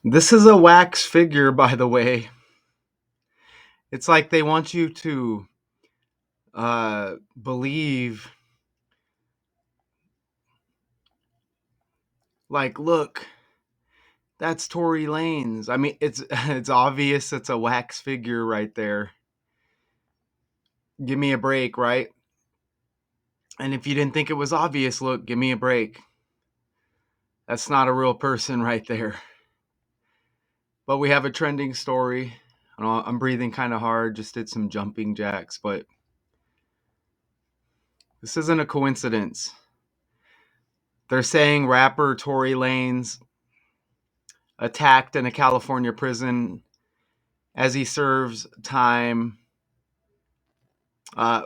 This is a wax figure, by the way. It's like they want you to believe, like, look, that's Tory Lanez. I mean, it's it's obvious it's a wax figure right there. Give me a break, right? And if you didn't think it was obvious, look, give me a break. That's not a real person right there. But we have a trending story. I'm breathing kind of hard, just did some jumping jacks, but this isn't a coincidence. They're saying rapper Tory Lanez attacked in a California prison as he serves time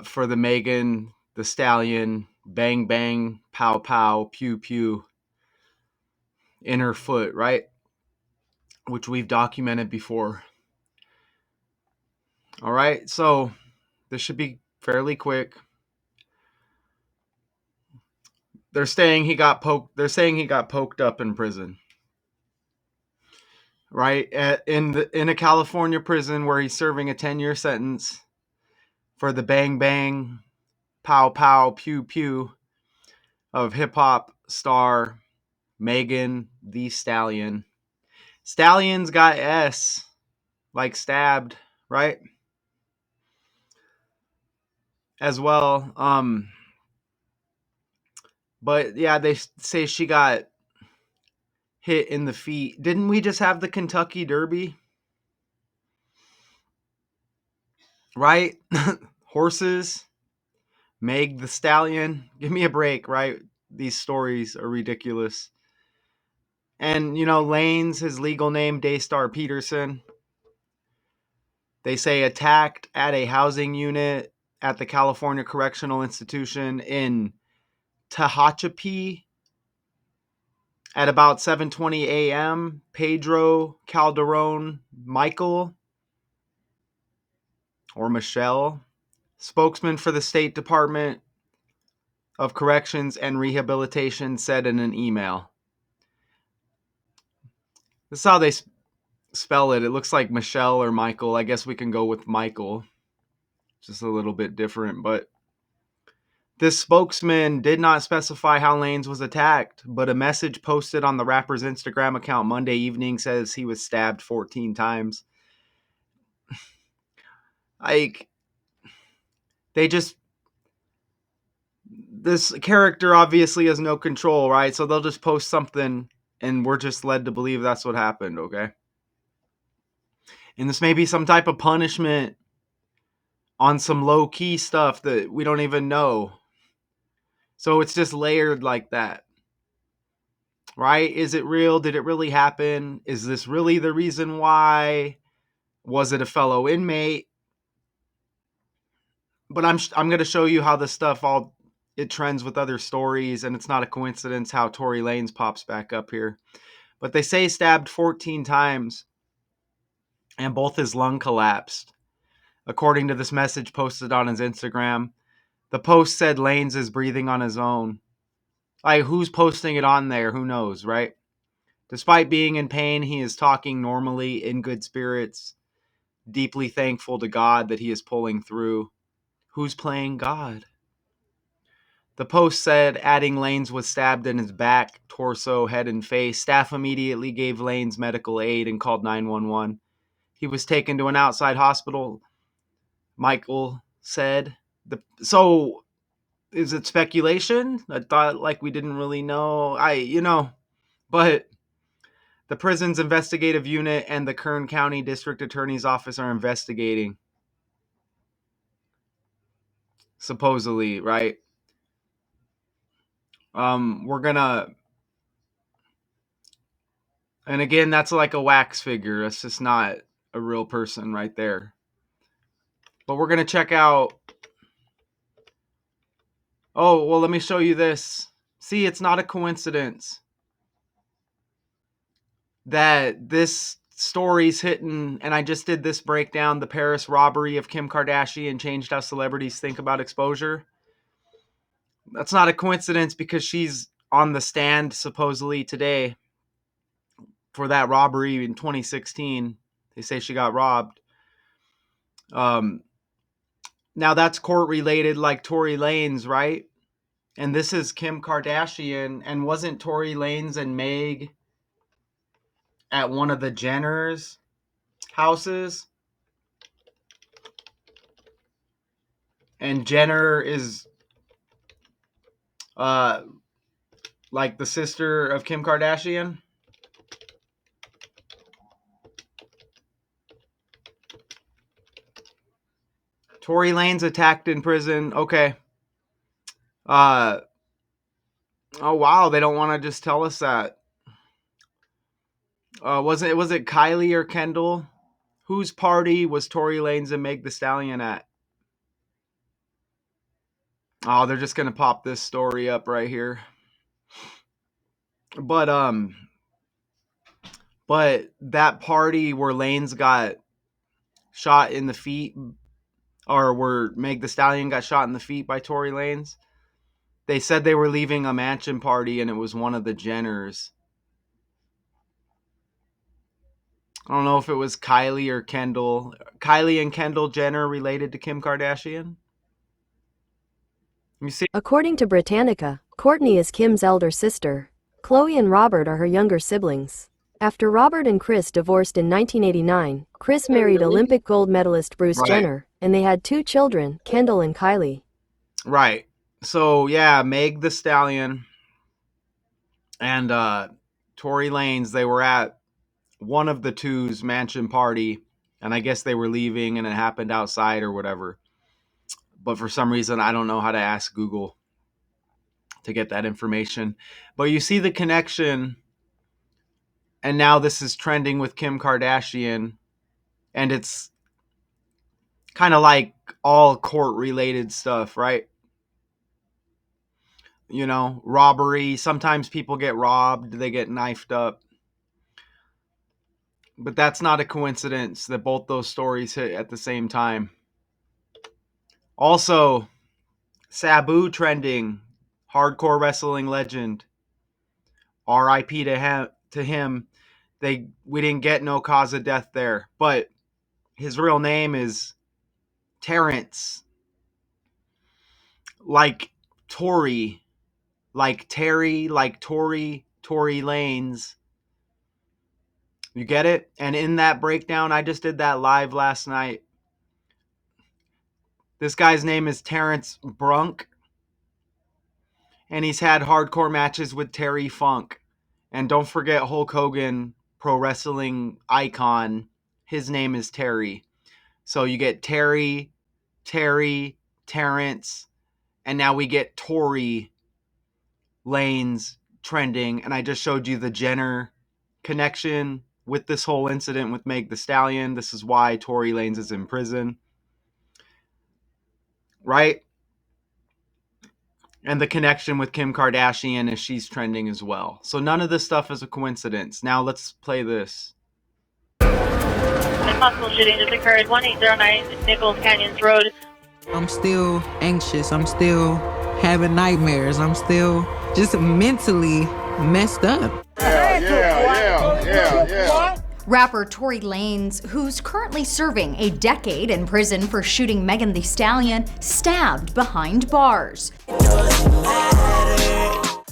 for the Megan Thee Stallion bang bang pow pow pew pew in her foot, right? Which we've documented before. All right, so this should be fairly quick. They're saying he got poked. They're saying he got poked up in prison, right? In a California prison where he's serving a 10-year sentence for the bang bang pow pow pew pew of hip hop star Megan Thee Stallion. Stallion's got S, like stabbed, right? As well. But yeah, they say she got hit in the feet. Didn't we just have the Kentucky Derby? Right? Horses, Meg the Stallion. Give me a break, right? These stories are ridiculous. And, Lane's his legal name, Daystar Peterson. They say attacked at a housing unit at the California Correctional Institution in Tehachapi at about 7:20 a.m. Pedro Calderon Michael or Michelle, spokesman for the State Department of Corrections and Rehabilitation, said in an email. This is how they spell it. It looks like Michelle or Michael. I guess we can go with Michael. Just a little bit different, but this spokesman did not specify how Lanez was attacked, but a message posted on the rapper's Instagram account Monday evening says he was stabbed 14 times. Like, they just, this character obviously has no control, right? So they'll just post something and we're just led to believe that's what happened, okay? And this may be some type of punishment on some low key stuff that we don't even know. So it's just layered like that. Right? Is it real? Did it really happen? Is this really the reason why? Was it a fellow inmate? But I'm going to show you how this stuff all it trends with other stories, and it's not a coincidence how Tory Lanez pops back up here. But they say stabbed 14 times, and both his lung collapsed, according to this message posted on his Instagram. The post said Lanez is breathing on his own. Like, who's posting it on there? Who knows, right? Despite being in pain, he is talking normally, in good spirits, deeply thankful to God that he is pulling through. Who's playing God? The post said, adding Lanez was stabbed in his back, torso, head, and face. Staff immediately gave Lanez medical aid and called 911. He was taken to an outside hospital, Michael said. So, is it speculation? I thought like we didn't really know. But the prison's investigative unit and the Kern County District Attorney's Office are investigating. Supposedly, right? We're gonna, and again, that's like a wax figure. That's just not a real person right there. But we're gonna check out. Oh, well, let me show you this. See, it's not a coincidence that this story's hitting, and I just did this breakdown. The Paris robbery of Kim Kardashian changed how celebrities think about exposure. That's not a coincidence because she's on the stand supposedly today for that robbery in 2016. They say she got robbed. Now that's court related, like Tory Lanez, right? And this is Kim Kardashian. And wasn't Tory Lanez and Meg at one of the Jenners' houses? And Jenner is like the sister of Kim Kardashian. Tory Lanez attacked in prison. Okay. Oh wow, they don't want to just tell us that. Was it Kylie or Kendall? Whose party was Tory Lanez and Meg Thee Stallion at? Oh, they're just gonna pop this story up right here. But that party where Lanez got shot in the feet, or where Meg Thee Stallion got shot in the feet by Tory Lanez, they said they were leaving a mansion party and it was one of the Jenners. I don't know if it was Kylie or Kendall. Kylie and Kendall Jenner related to Kim Kardashian? Let me see. According to Britannica, Kourtney is Kim's elder sister. Khloe and Robert are her younger siblings. After Robert and Kris divorced in 1989, Kris married Olympic gold medalist Bruce Jenner, and they had 2 children, Kendall and Kylie. Right. So, yeah, Meg Thee Stallion and Tory Lanez, they were at one of the two's mansion party, and I guess they were leaving and it happened outside or whatever. But for some reason, I don't know how to ask Google to get that information. But you see the connection, and now this is trending with Kim Kardashian, and it's kind of like all court related stuff, right? You know, robbery. Sometimes people get robbed, they get knifed up. But that's not a coincidence that both those stories hit at the same time. Also, Sabu trending, hardcore wrestling legend. R.I.P. to him. We didn't get no cause of death there, but his real name is Terrence. Like Tory, like Terry, like Tory Lanez. You get it? And in that breakdown, I just did that live last night. This guy's name is Terrence Brunk, and he's had hardcore matches with Terry Funk. And don't forget Hulk Hogan, pro wrestling icon. His name is Terry. So you get Terry, Terrence, and now we get Tory Lanez trending. And I just showed you the Jenner connection with this whole incident with Meg Thee Stallion. This is why Tory Lanez is in prison. Right? And the connection with Kim Kardashian as she's trending as well. So none of this stuff is a coincidence. Now let's play this. A possible shooting just occurred, 1809 Nichols Canyons Road. I'm still anxious. I'm still having nightmares. I'm still just mentally messed up. Yeah. Rapper Tory Lanez, who's currently serving a decade in prison for shooting Megan Thee Stallion, stabbed behind bars.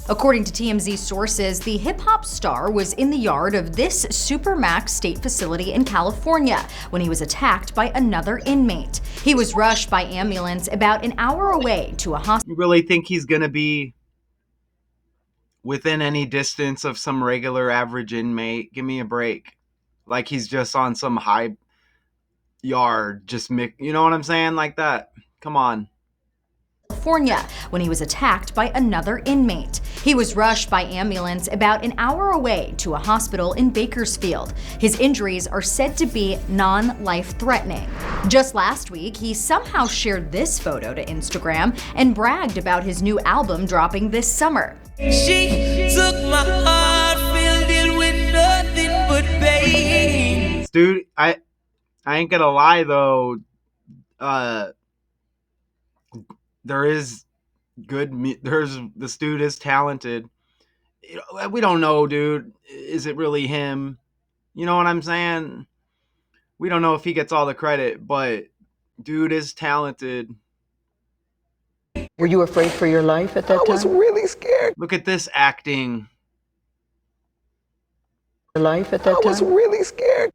According to TMZ sources, the hip-hop star was in the yard of this Supermax state facility in California when he was attacked by another inmate. He was rushed by ambulance about an hour away to a hospital. You really think he's going to be within any distance of some regular average inmate? Give me a break. Like he's just on some high yard, just you know what I'm saying? Like that. Come on. California when he was attacked by another inmate. He was rushed by ambulance about an hour away to a hospital in Bakersfield. His injuries are said to be non-life-threatening. Just last week, he somehow shared this photo to Instagram and bragged about his new album dropping this summer. She took my heart, filled it with nothing but pain. Dude, I ain't gonna lie though. There is good. This dude is talented. we don't know, dude. Is it really him? You know what I'm saying? We don't know if he gets all the credit, but dude is talented. Were you afraid for your life at that time? I was really scared. Look at this acting. Life at that time? I was really scared.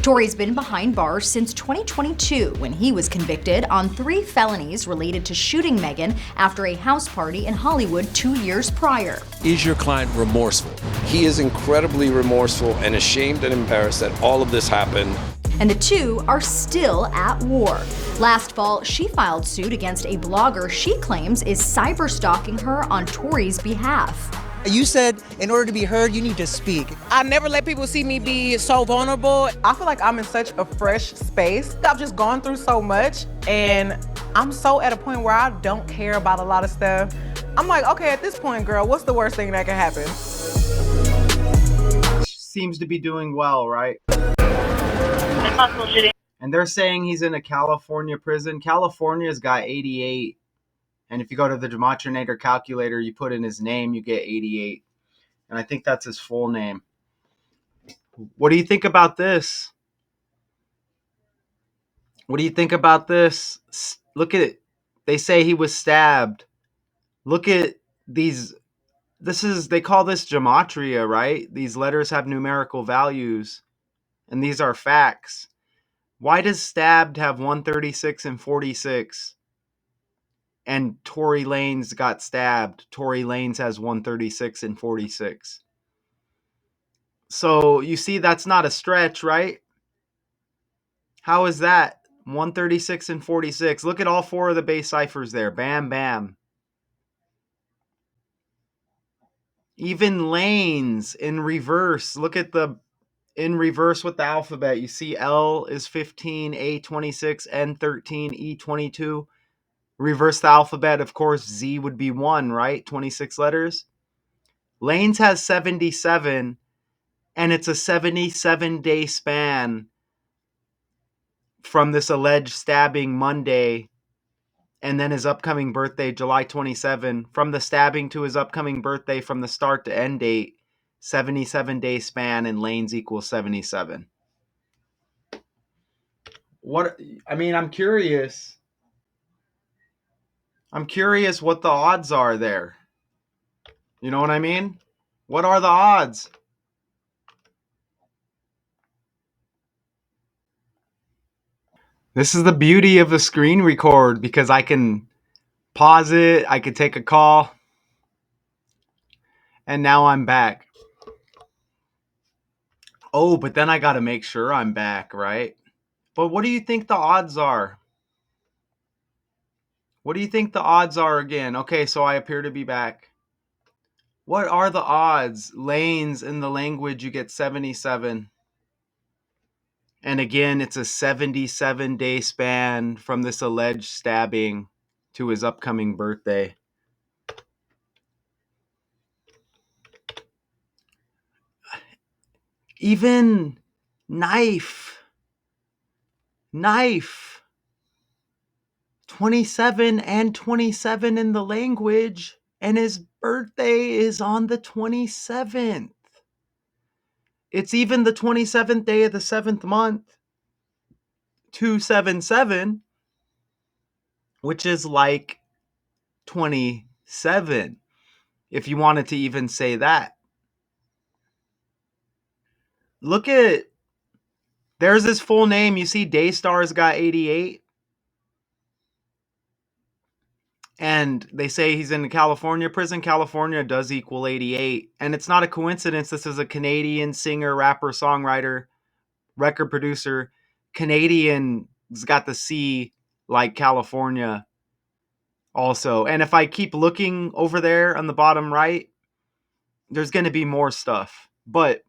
Tory's been behind bars since 2022 when he was convicted on 3 felonies related to shooting Megan after a house party in Hollywood 2 years prior. Is your client remorseful? He is incredibly remorseful and ashamed and embarrassed that all of this happened. And the two are still at war. Last fall, she filed suit against a blogger she claims is cyber-stalking her on Tory's behalf. You said in order to be heard, you need to speak. I never let people see me be so vulnerable. I feel like I'm in such a fresh space. I've just gone through so much, and I'm so at a point where I don't care about a lot of stuff. I'm like, okay, at this point, girl, what's the worst thing that can happen? Seems to be doing well, right? Possible shooting. And they're saying he's in a California prison. California's got 88. And if you go to the Gematria calculator, you put in his name, you get 88. And I think that's his full name. What do you think about this? What do you think about this? Look at it. They say he was stabbed. Look at these. They call this gematria, right? These letters have numerical values. And these are facts. Why does stabbed have 136 and 46? And Tory Lanez got stabbed. Tory Lanez has 136 and 46. So you see, that's not a stretch, right? How is that? 136 and 46. Look at all 4 of the base ciphers there. Bam, bam. Even Lanez in reverse. Look at the in reverse with the alphabet. You see L is 15, A 26, N 13, E 22. Reverse the alphabet, of course, Z would be 1, right? 26 letters. Lanez has 77, and it's a 77-day span from this alleged stabbing Monday, and then his upcoming birthday, July 27. From the stabbing to his upcoming birthday, from the start to end date, 77-day span, and Lanez equals 77. I'm curious. I'm curious what the odds are there. You know what I mean? What are the odds? This is the beauty of a screen record because I can pause it, I could take a call, and now I'm back. Oh, but then I got to make sure I'm back, right? But what do you think the odds are? What do you think the odds are again? Okay, so I appear to be back. What are the odds? Lanes in the language, you get 77. And again, it's a 77-day span from this alleged stabbing to his upcoming birthday. Even knife. 27 and 27 in the language, and his birthday is on the 27th. It's even the 27th day of the 7th month, 277, which is like 27, if you wanted to even say that. Look at, there's his full name. You see Daystar's got 88. And they say he's in a California prison. California does equal 88. And it's not a coincidence. This is a Canadian singer, rapper, songwriter, record producer. Canadian's got the C like California also. And if I keep looking over there on the bottom right, there's going to be more stuff. But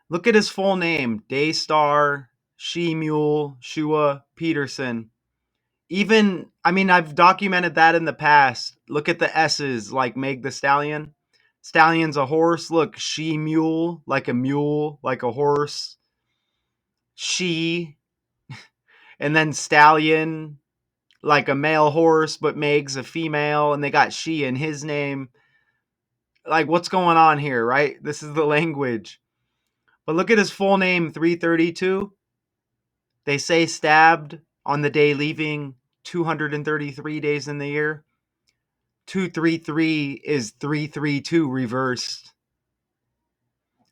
look at his full name. Daystar, She-Mule, Shua, Peterson. Even, I've documented that in the past. Look at the S's, like Meg Thee Stallion. Stallion's a horse. Look, She-Mule, like a mule, like a horse. She. And then Stallion, like a male horse, but Meg's a female, and they got she in his name. Like, what's going on here, right? This is the language. But look at his full name, 332. They say stabbed on the day leaving 233 days in the year. 233 is 332 reversed.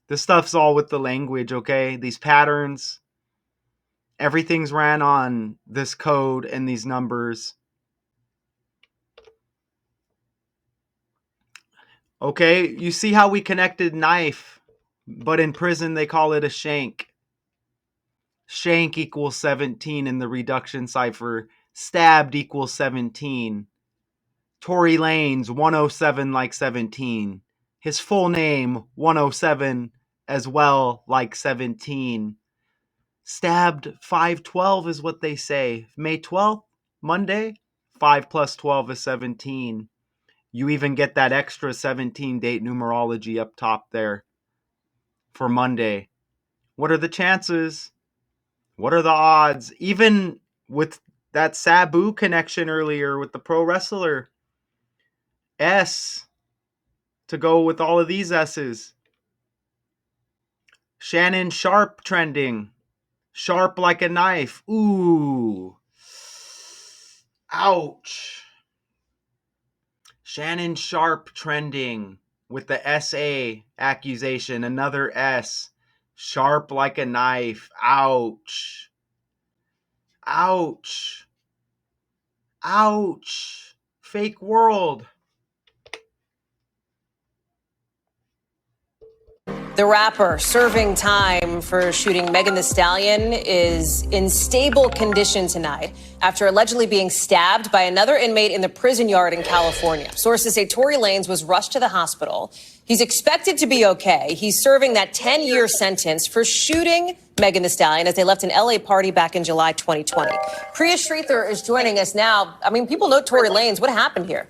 This stuff's all with the language, okay? These patterns, everything's ran on this code and these numbers. Okay, you see how we connected knife, but in prison they call it a shank. Shank equals 17 in the reduction cipher. Stabbed equals 17. Tory Lanez, 107 like 17. His full name, 107 as well like 17. Stabbed 512 is what they say. May 12th, Monday, 5 plus 12 is 17. You even get that extra 17 date numerology up top there for Monday. What are the chances? What are the odds? Even with that Sabu connection earlier with the pro wrestler, S to go with all of these S's. Shannon Sharp trending. Sharp like a knife. Ooh. Ouch. Shannon Sharp trending with the SA accusation. Another S. Sharp like a knife. Ouch. Ouch. Ouch. Fake world. The rapper serving time for shooting Megan Thee Stallion is in stable condition tonight after allegedly being stabbed by another inmate in the prison yard in California. Sources say Tory Lanez was rushed to the hospital. He's expected to be okay. He's serving that 10-year sentence for shooting Megan Thee Stallion as they left an LA party back in July 2020. Priya Shrithar is joining us now. I mean, people know Tory Lanez. What happened here?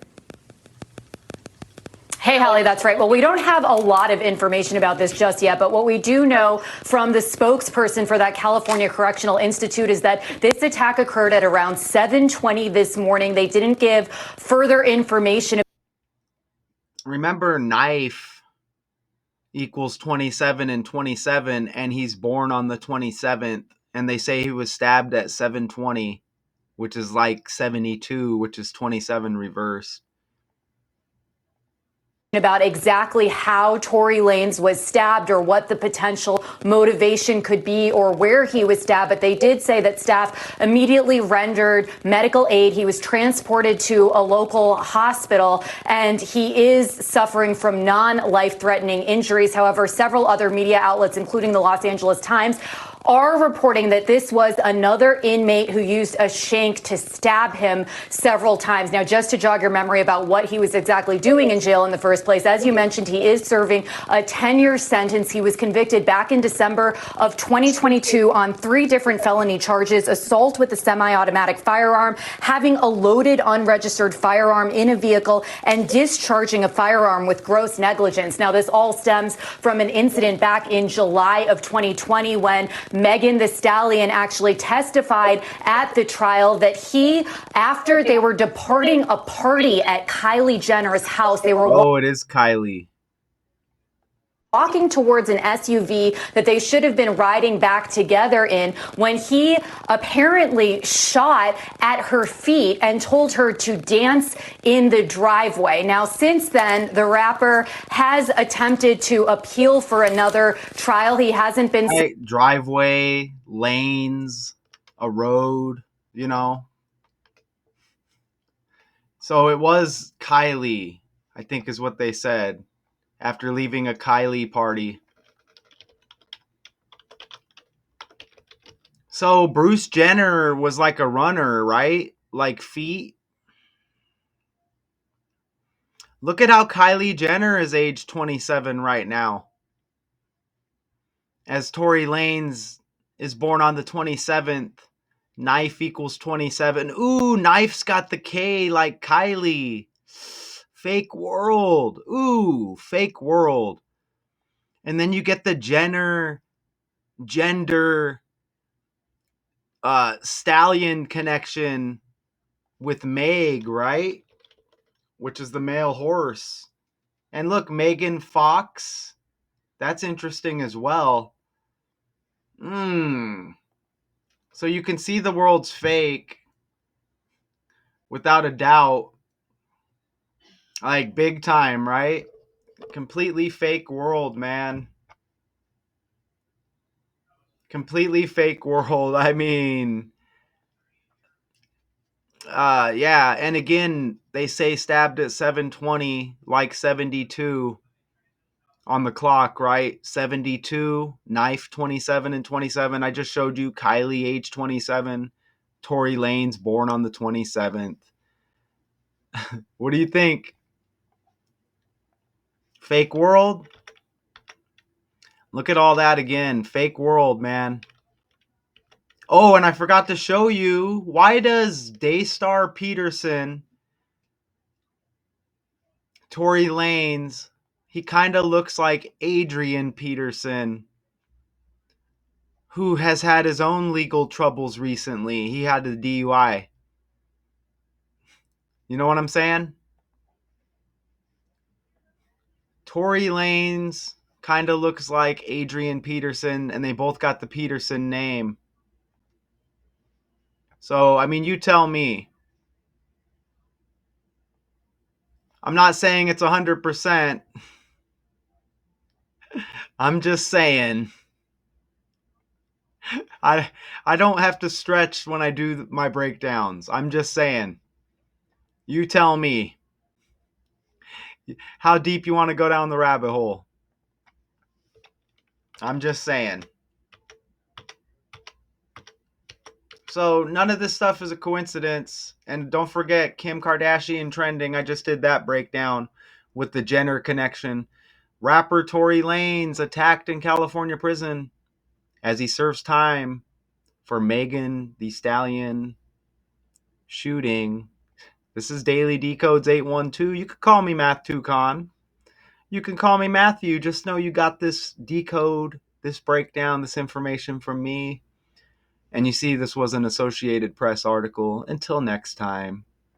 Hey, Holly, that's right. Well, we don't have a lot of information about this just yet, but what we do know from the spokesperson for that California Correctional Institute is that this attack occurred at around 7:20 this morning. They didn't give further information. Remember, knife equals 27 and 27, and he's born on the 27th, and they say he was stabbed at 7:20, which is like 72, which is 27 reverse. About exactly how Tory Lanez was stabbed or what the potential motivation could be or where he was stabbed. But they did say that staff immediately rendered medical aid. He was transported to a local hospital and he is suffering from non-life-threatening injuries. However, several other media outlets, including the Los Angeles Times, are reporting that this was another inmate who used a shank to stab him several times. Now, just to jog your memory about what he was exactly doing in jail in the first place, as you mentioned, he is serving a 10-year sentence. He was convicted back in December of 2022 on 3 different felony charges: assault with a semi-automatic firearm, having a loaded unregistered firearm in a vehicle, and discharging a firearm with gross negligence. Now, this all stems from an incident back in July of 2020 when Megan Thee Stallion actually testified at the trial that he, after they were departing a party at Kylie Jenner's house, they were Oh, it is Kylie. walking towards an SUV that they should have been riding back together in when he apparently shot at her feet and told her to dance in the driveway. Now, since then, the rapper has attempted to appeal for another trial. He hasn't been... Driveway, lanes, a road, you know. So it was Kylie, I think is what they said, after leaving a Kylie party. So Bruce Jenner was like a runner, right? Like feet. Look at how Kylie Jenner is age 27 right now. As Tory Lanez is born on the 27th. Knife equals 27. Ooh, knife's got the K like Kylie. Fake world. Ooh, fake world. And then you get the Jenner, gender, stallion connection with Meg, right? Which is the male horse. And look, Megan Fox. That's interesting as well. So you can see the world's fake without a doubt. Like big time, right? Completely fake world, man. Completely fake world. I mean, yeah. And again, they say stabbed at 7:20, like 72 on the clock, right? 72, knife 27 and 27. I just showed you Kylie, age 27. Tory Lanez, born on the 27th. What do you think? Fake world? Look at all that again. Fake world, man. Oh, and I forgot to show you, why does Daystar Peterson, Tory Lanez, he kind of looks like Adrian Peterson, who has had his own legal troubles recently. He had a DUI. You know what I'm saying? Tory Lanez kind of looks like Adrian Peterson, and they both got the Peterson name. So, I mean, you tell me. I'm not saying it's 100%. I'm just saying. I don't have to stretch when I do my breakdowns. I'm just saying. You tell me how deep you want to go down the rabbit hole. I'm just saying. So none of this stuff is a coincidence. And don't forget Kim Kardashian trending. I just did that breakdown with the Jenner connection. Rapper Tory Lanez attacked in California prison as he serves time for Megan Thee Stallion shooting. This is Daily Decodes 812. You could call me Math 2Con. You can call me Matthew. Just know you got this decode, this breakdown, this information from me. And you see, this was an Associated Press article. Until next time.